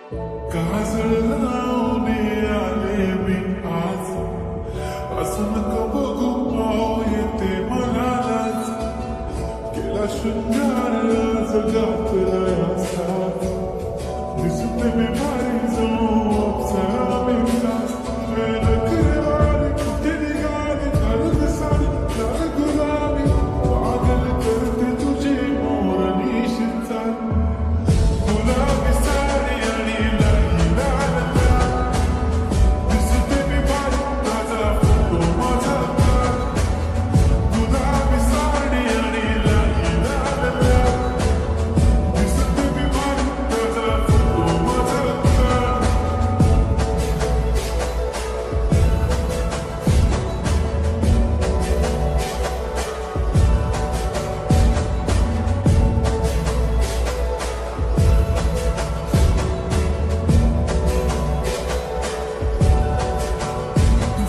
काजळ लावणे आले मी आज, असं नका बघू पाव येते मला लाज. केला शृंगार आज गातलाय असाच, दिसते मी भारी जणू अप्सरा बिनधास्त. नखरेवाली कुठे निघाली घालून साडी लाल गुलाबी, पागल करते तुझे मोरनी शिरचाल. गुलाबी साडी आणि लाली लाल लाल, दिसते मी भारी ताजा फोटो माझा काढ. गुलाबी साडी आणि लाली लाल लाल, दिसते मी भारी ताजा फोटो माझा काढ.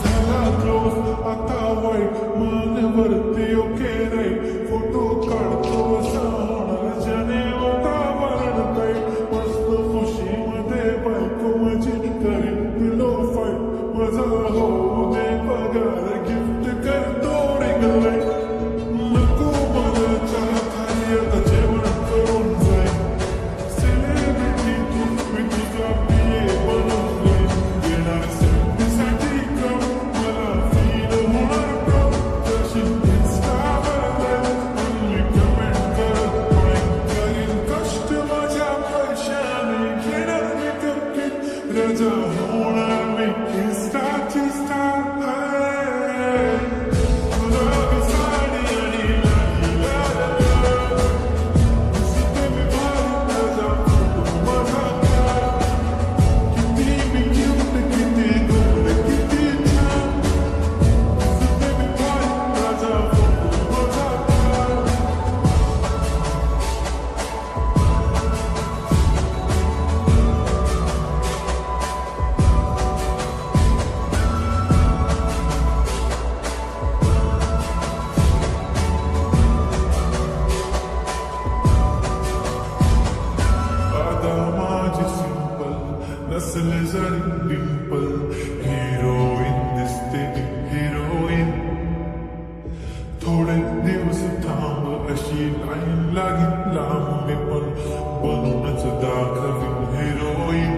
झाला क्लोज आता वाईट मानेवरती ओके राईट, फोटो काढतो असा होणार ज्याने वातावरण टाईट. मस्त खुशीमध्ये बायको माझी करीन पिलो फाईट, माझा होऊ दे पगार गिफ्ट करतो रिंग लाईट. नको मला चहा खाली आता जेवण करून जाईन, सेलिब्रिटी तू मी तुझा पिये बनून जाईन. येणार सेल्फीसाठी क्रम मला फील होणार प्रम, जशी इन्स्टावर only कमेंट करत नाही. करीन कष्ट माझ्या पैशाने, घेणार मेकअप किट, रजा होणार मी इन्स्टाची स्टार. गुलाबी साडी आणि लाली लाल लाल, दिसते मी भारी ताजा फोटो माझा काढ. किती मी क्यूट किती गोड किती छान, दिसते मी भारी ताजा फोटो माझा काढ. आता माझी सिंपल नसले जरी डिंपल, हिरोईन दिसते ती हिरोईन. थोडे दिवस थांब अशी लाईन लागेल लांब, मी पण बनूनच दाखवीन हिरोईन.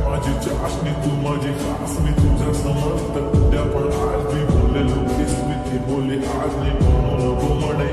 माझी चाशनी तू माझी खास, मी तुझा समर्थक. उद्या पण आज मी बोललेलो किस मी ते बोले आज नाही म्हणून नको म्हणे.